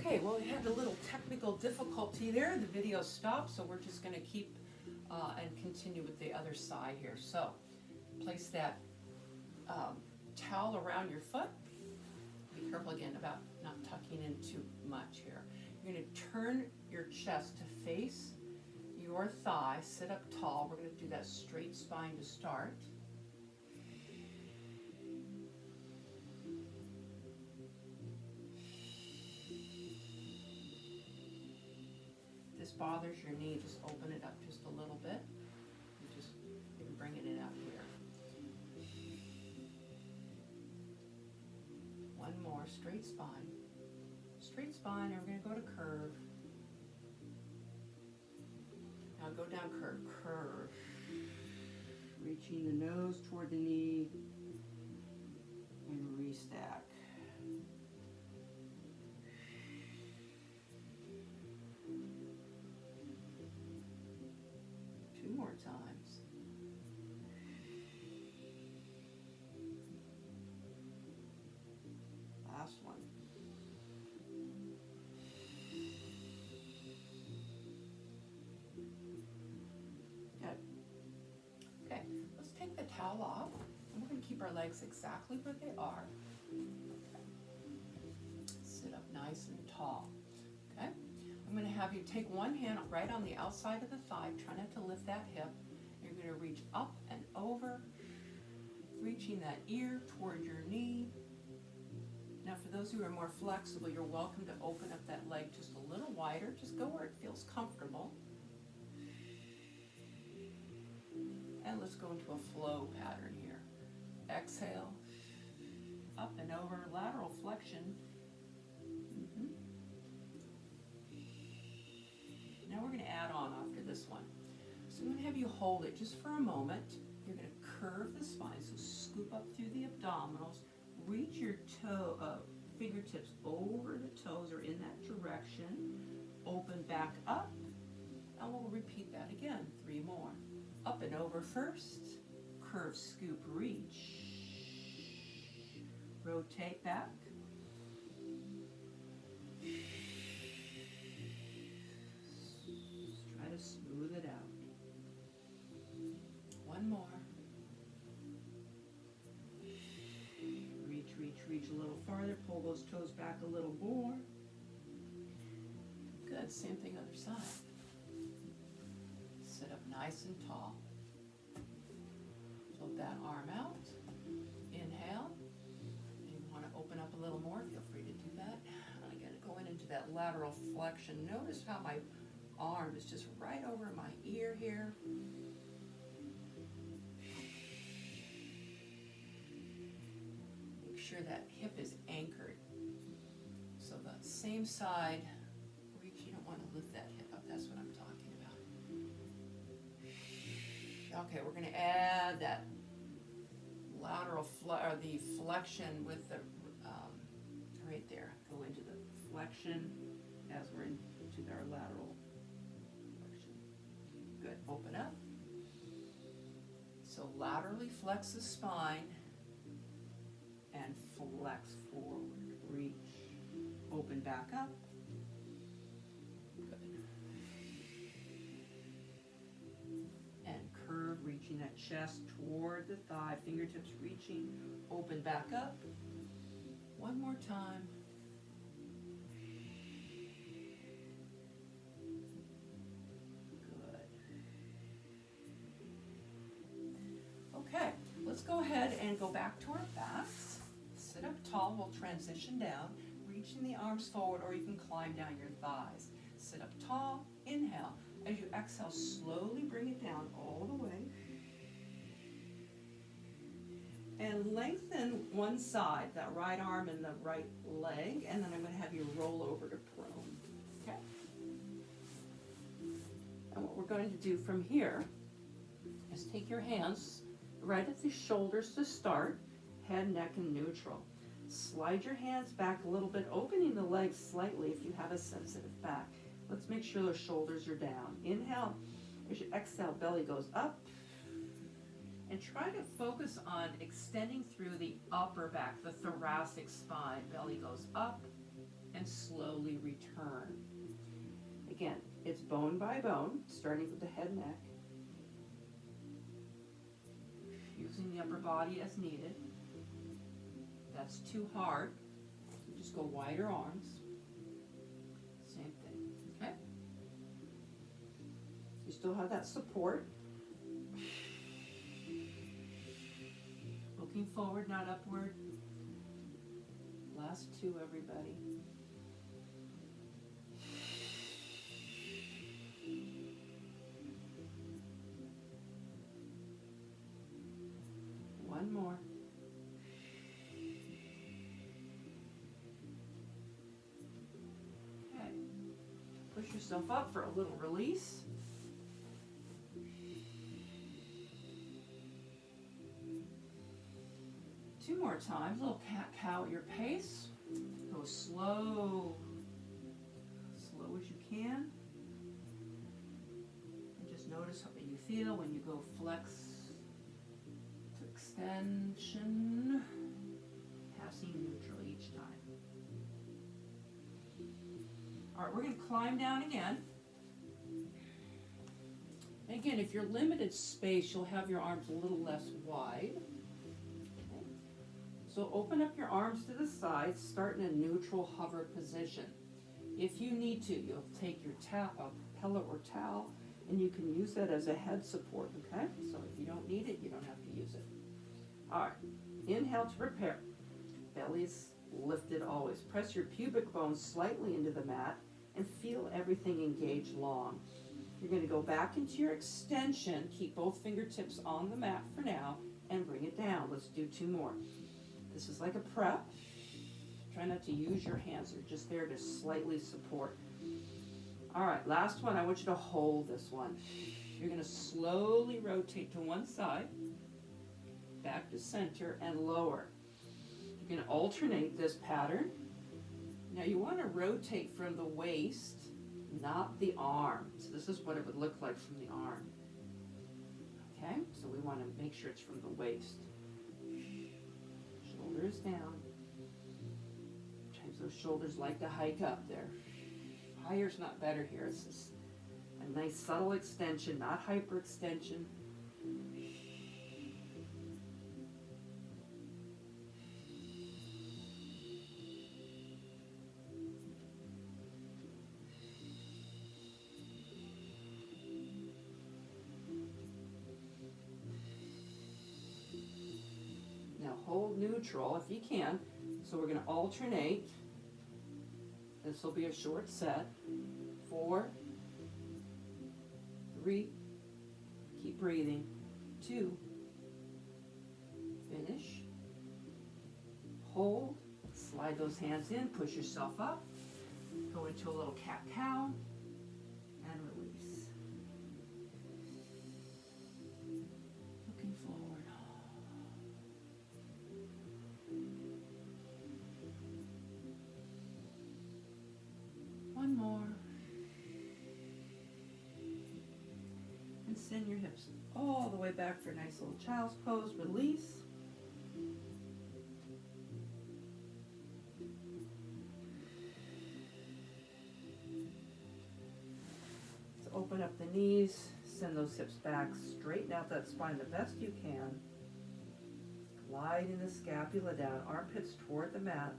Okay, well, we had a little technical difficulty there. The video stopped, so we're just gonna keep and continue with the other side here. So, place that towel around your foot. Be careful again about not tucking in too much here. You're gonna turn your chest to face your thigh, sit up tall. We're gonna do that straight spine to start. If this bothers your knee, just open it up just a little bit. You just bringing it out here. One more, straight spine. Straight spine, and we're gonna go to curve. Now go down curve, curve. Reaching the nose toward the knee and restack. Two more times. Last one. Good. Okay, let's take the towel off, and we're going to keep our legs exactly where they are. Sit up nice and tall. Okay, I'm going to have you take one hand right on the outside of the thigh. Try not to lift that hip. You're going to reach up and over, reaching that ear toward your knee. Now, for those who are more flexible, you're welcome to open up that leg just a little wider. Just go where it feels comfortable. And let's go into a flow pattern here. Exhale, up and over, lateral flexion. Now we're going to add on after this one. So I'm going to have you hold it just for a moment. You're going to curve the spine, so scoop up through the abdominals. Reach your fingertips over the toes or in that direction. Open back up, and we'll repeat that again. 3 more. Up and over first. Curve, scoop, reach. Rotate back. Try to smooth it out. One more. Reach a little farther, pull those toes back a little more. Good, same thing other side. Sit up nice and tall. Float that arm out. Inhale. You want to open up a little more, feel free to do that. Again, going into that lateral flexion. Notice how my arm is just right over my ear here. Sure that hip is anchored. So the same side, reach, you don't want to lift that hip up, that's what I'm talking about. Okay, we're going to add that lateral or the flexion with the, right there, go into the flexion as we're into our lateral flexion. Good, open up. So laterally flex the spine, and flex forward, reach, open back up. Good. And curve, reaching that chest toward the thigh, fingertips reaching, open back up. One more time. Good. Okay, let's go ahead and go back to our backs. Sit up tall, we'll transition down, reaching the arms forward, or you can climb down your thighs. Sit up tall, inhale. As you exhale, slowly bring it down all the way. And lengthen one side, that right arm and the right leg, and then I'm going to have you roll over to prone. Okay? And what we're going to do from here is take your hands right at the shoulders to start. Head, neck, and neutral. Slide your hands back a little bit, opening the legs slightly if you have a sensitive back. Let's make sure those shoulders are down. Inhale. As you exhale, belly goes up. And try to focus on extending through the upper back, the thoracic spine. Belly goes up and slowly return. bone by bone, starting with the head and neck. Using the upper body as needed. If that's too hard, just go wider arms. Same thing, okay? You still have that support. Looking forward, not upward. Last two, everybody. One more. Okay. Push yourself up for a little release. Two more times, a little cat-cow at your pace. Go slow as you can. And just notice how you feel when you go flex to extension, passing neutral each time. All right, we're going to climb down again. And again, if you're limited space, you'll have your arms a little less wide. So open up your arms to the sides, start in a neutral hover position. If you need to, you'll take your pillow or towel, and you can use that as a head support, okay? So if you don't need it, you don't have to use it. All right, inhale to prepare. Belly's lifted always. Press your pubic bones slightly into the mat and feel everything engage long. You're going to go back into your extension, keep both fingertips on the mat for now, and bring it down. Let's do two more. This is like a prep. Try not to use your hands. They're just there to slightly support. All right, last one. I want you to hold this one. You're going to slowly rotate to one side, back to center, and lower. You're going to alternate this pattern. Now you want to rotate from the waist, not the arm. So this is what it would look like from the arm. Okay, so we want to make sure it's from the waist. Shoulders down. Sometimes those shoulders like to hike up there. Higher's not better here. It's just a nice subtle extension, not hyperextension. Hold neutral if you can. So we're going to alternate. This will be a short set. 4, 3, keep breathing. 2, finish. Hold, slide those hands in, push yourself up. Go into a little cat-cow and release. Looking forward. One more. And send your hips all the way back for a nice little child's pose. Release. So open up the knees. Send those hips back. Straighten out that spine the best you can. Gliding the scapula down. Armpits toward the mat.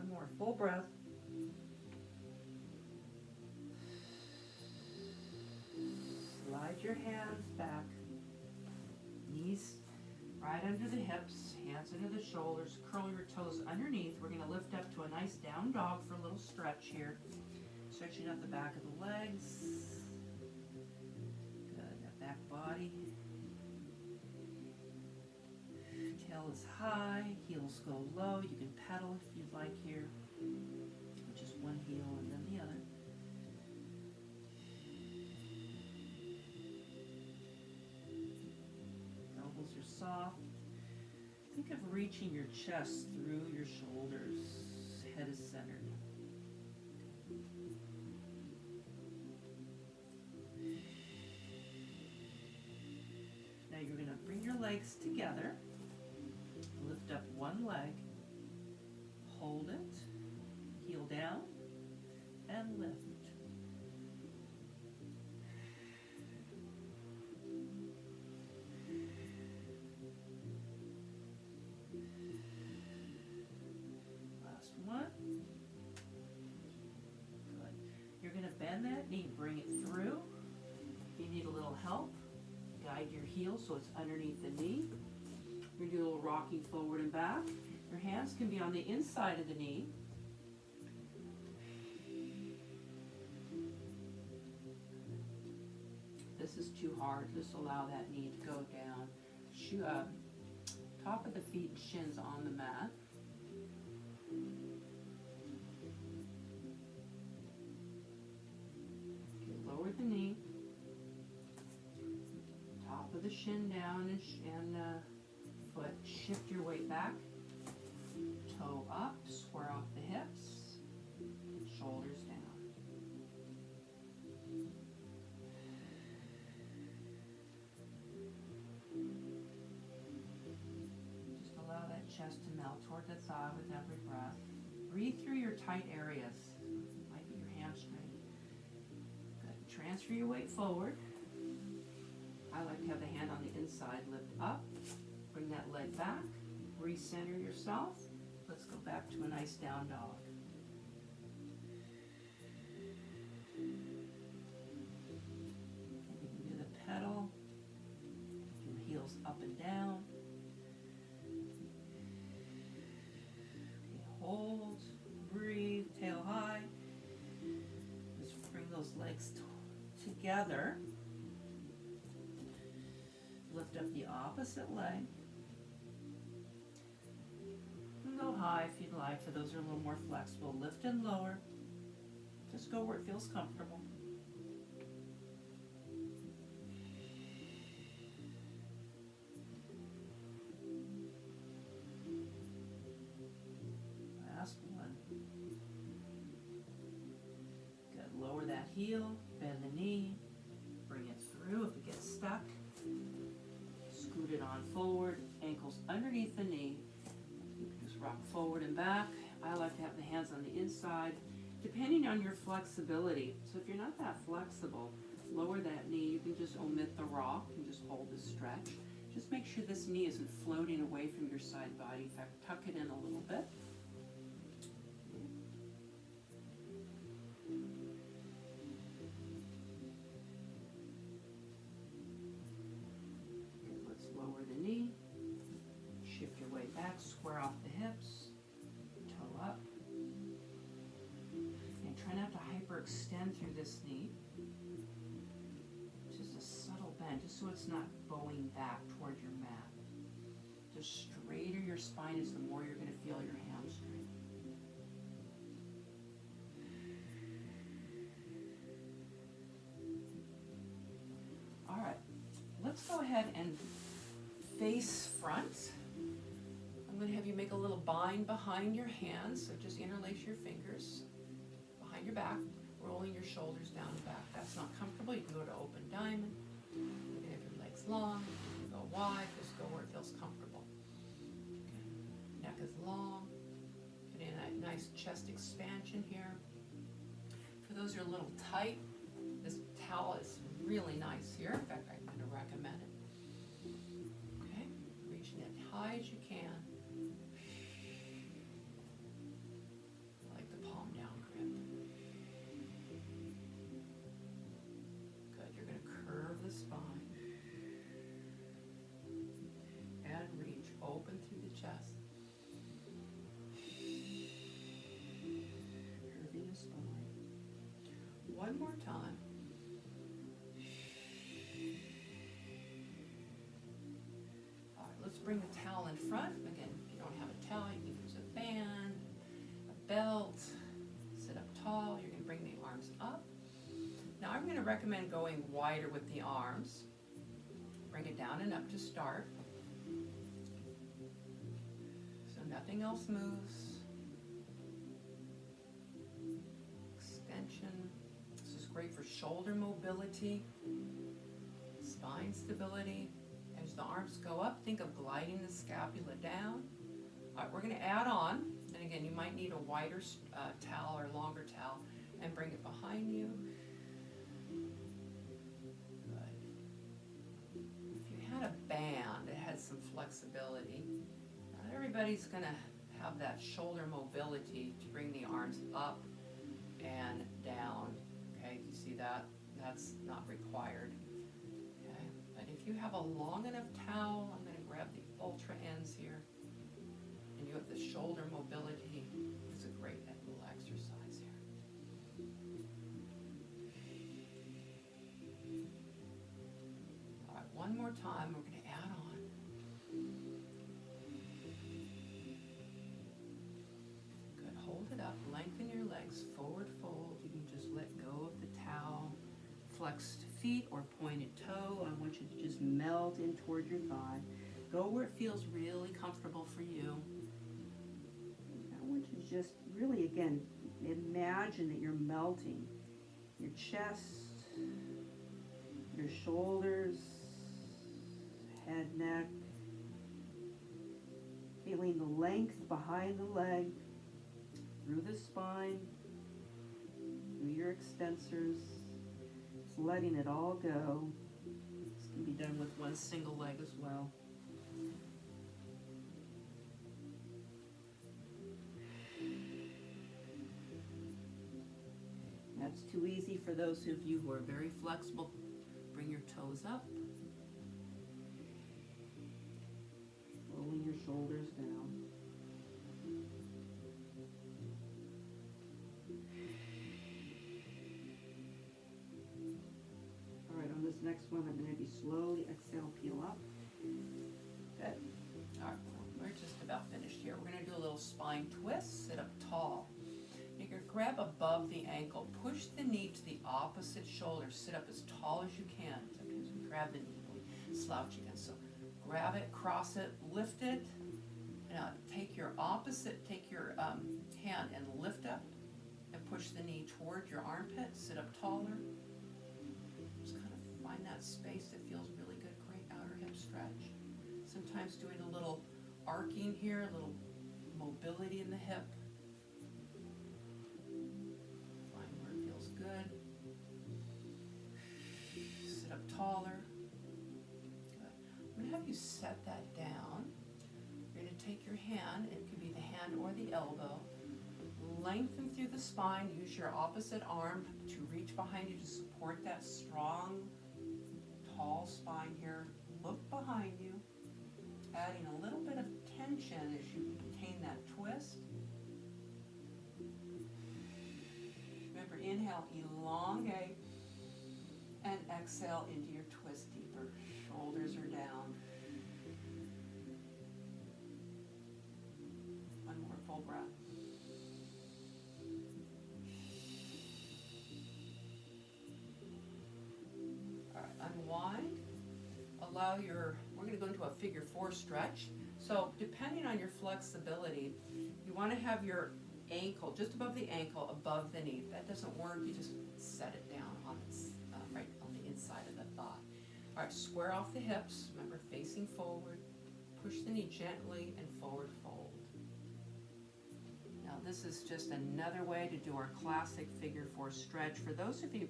More full breath. Slide your hands back. Knees right under the hips, hands under the shoulders. Curl your toes underneath. We're going to lift up to a nice down dog for a little stretch here. Stretching out the back of the legs. Good. That back body. Tail is high, heels go low. You can pedal if you'd like here. Just one heel and then the other. Elbows are soft. Think of reaching your chest through your shoulders. Head is centered. bring your legs together. Lift up one leg, hold it, heel down, and lift. Last one. Good. You're going to bend that knee, bring it through. If you need a little help, guide your heel so it's underneath the knee. We're going to do a little rocking forward and back. Your hands can be on the inside of the knee. This is too hard. Just allow that knee to go down. Top of the feet and shins on the mat. Okay, lower the knee. Top of the shin down and foot. Shift your weight back. Toe up. Square off the hips. Shoulders down. Chest to melt toward the thigh with every breath. Breathe through your tight areas. Might be your hamstring. Good. Transfer your weight forward. I like to have the hand on the inside. Lift up. Bring that leg back. Recenter yourself. Let's go back to a nice down dog. And you can do the pedal. Your heels up and down. Hold, breathe, tail high. Just bring those legs together. Lift up the opposite leg. And go high if you'd like. For those who are a little more flexible, lift and lower. Just go where it feels comfortable. Heel, bend the knee, bring it through if it gets stuck. Scoot it on forward, ankles underneath the knee. You can just rock forward and back. I like to have the hands on the inside, depending on your flexibility. So if you're not that flexible, lower that knee. You can just omit the rock and just hold the stretch. Just make sure this knee isn't floating away from your side body. In fact, tuck it in a little bit. Square off the hips, toe up, and try not to hyperextend through this knee. Just a subtle bend, just so it's not bowing back toward your mat. The straighter your spine is, the more you're going to feel your hamstring. All right, let's go ahead and face front. I'm going to have you make a little bind behind your hands, so just interlace your fingers behind your back, rolling your shoulders down and back. That's not comfortable. You can go to open diamond. You can have your legs long. You can go wide. Just go where it feels comfortable. Okay. Neck is long. Getting a nice chest expansion here. For those who are a little tight, this towel is really nice here. In fact, I'm going to recommend it. Okay, reaching as high as you can. Open through the chest. Curving the spine. One more time. All right, let's bring the towel in front. Again, if you don't have a towel, you can use a band, a belt. Sit up tall. You're going to bring the arms up. Now I'm going to recommend going wider with the arms. Bring it down and up to start. Nothing else moves. Extension. This is great for shoulder mobility, spine stability, and As the arms go up, think of gliding the scapula down. All right, we're going to add on, and again, you might need a wider towel or longer towel, and bring it behind you. Good. If you had a band, it had some flexibility. Not everybody's going to have that shoulder mobility to bring the arms up and down. Okay, you see that? That's not required. Okay, but if you have a long enough towel, I'm going to grab the ultra ends here, and you have the shoulder mobility. It's a great little exercise here. All right, one more time. We're going to add on. Good. Hold it up. Lengthen your legs. Forward fold. You can just let go of the towel. Flexed feet or pointed toe. I want you to just melt in toward your thigh. Go where it feels really comfortable for you. I want you to just really, again, imagine that you're melting your chest, your shoulders, head, neck, feeling the length behind the leg, through the spine, through your extensors, just letting it all go. This can be done with one single leg as well. That's too easy for those of you who are very flexible. Bring your toes up. Rolling your shoulders down. All right, on this next one, I'm going to be slowly exhale, peel up. Good. All right, we're just about finished here. We're going to do a little spine twist. Sit up tall. You can grab above the ankle. Push the knee to the opposite shoulder. Sit up as tall as you can. Sometimes we grab the knee, we slouch again. So grab it, cross it, lift it. Now take your hand and lift up and push the knee toward your armpit. Sit up taller. Just kind of find that space that feels really good. Great outer hip stretch. Sometimes doing a little arcing here, a little mobility in the hip. Find where it feels good. Sit up taller. Good. I'm going to have you set that down. You're going to take your hand, it could be the hand or the elbow, lengthen through the spine, use your opposite arm to reach behind you to support that strong, tall spine here. Look behind you, adding a little bit of tension as you maintain that twist. Remember, inhale, elongate, and exhale into your twist deeper. Shoulders are down. One more full breath. All right, unwind. We're going to go into a figure 4 stretch. So depending on your flexibility, you want to have your ankle just above the ankle, above the knee. If that doesn't work, you just set it down on right on the inside of the thigh. All right, square off the hips. Remember, facing forward. Push the knee gently and forward fold. Now this is just another way to do our classic figure 4 stretch. For those of you,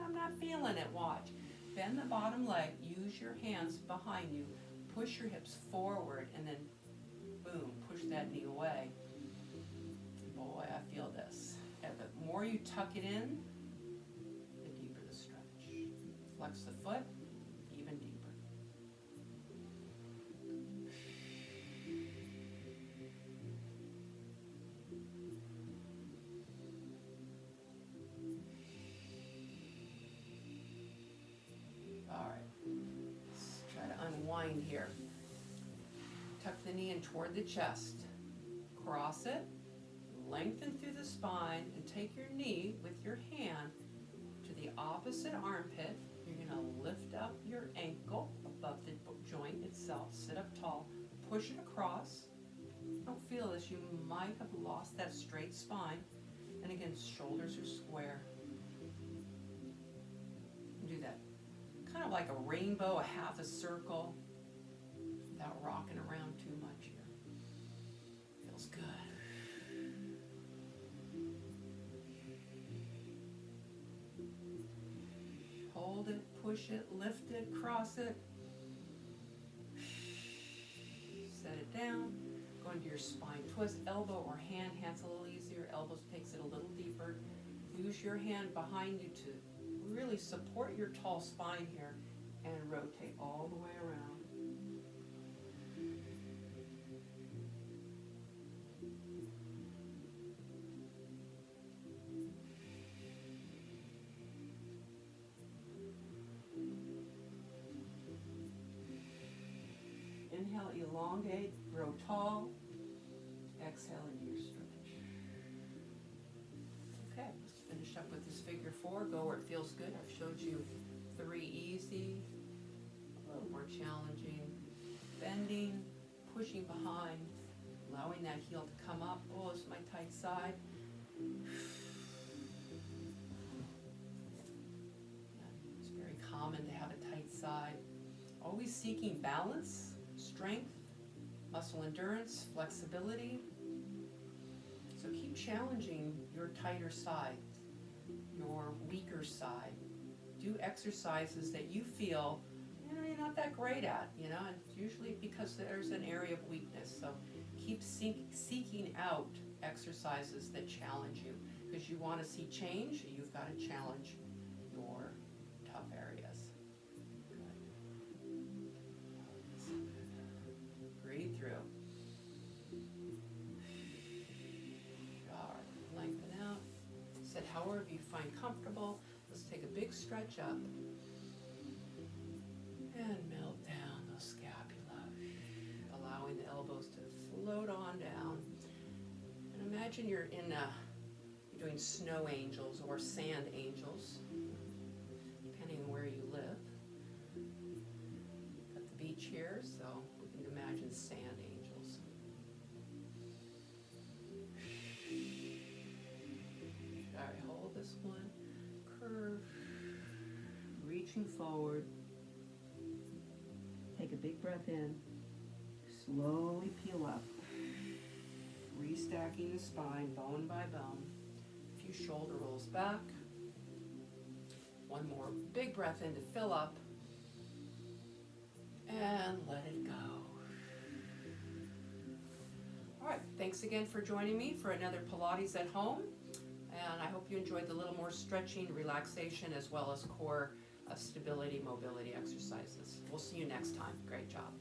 I'm not feeling it, watch. Bend the bottom leg, use your hands behind you, push your hips forward, and then boom, push that knee away. Boy, I feel this. And the more you tuck it in, the deeper the stretch. Flex the foot, even deeper. Unwind here. Tuck the knee in toward the chest. Cross it, lengthen through the spine, and take your knee with your hand to the opposite armpit. You're going to lift up your ankle above the joint itself. Sit up tall. Push it across. Don't feel this. You might have lost that straight spine. And again, shoulders are square. Do that kind of like a rainbow, a half a circle. without rocking around too much here. Feels good. Hold it, push it, lift it, cross it. Set it down. Go into your spine twist, elbow or hand. Hand's a little easier, elbows takes it a little deeper. Use your hand behind you to really support your tall spine here and rotate all the way around. Inhale, elongate, grow tall. Exhale into your stretch. Okay, let's finish up with this figure four. Go where it feels good. I've showed you 3 easy, a little more challenging. Bending, pushing behind, allowing that heel to come up. Oh, this is my tight side. Yeah, it's very common to have a tight side. Always seeking balance, strength, muscle endurance, flexibility. So keep challenging your tighter side, your weaker side. Do exercises that you feel you're not that great at, and it's usually because there's an area of weakness. So keep seeking out exercises that challenge you, because you want to see change. You've got to challenge your tough areas. Breathe through. All right, lengthen out. Sit however you find comfortable. Let's take a big stretch up and melt down the scapula, allowing the elbows to float on down. And imagine you're doing snow angels or sand angels, depending on where you live. Got the beach here, so we can imagine sand angels. All right, hold this one. Curve. Reaching forward. Take a big breath in. Slowly peel up. Restacking the spine, bone by bone. A few shoulder rolls back. One more big breath in to fill up. And let it go. All right, thanks again for joining me for another Pilates at Home. And I hope you enjoyed the little more stretching, relaxation, as well as core stability, mobility exercises. We'll see you next time. Great job.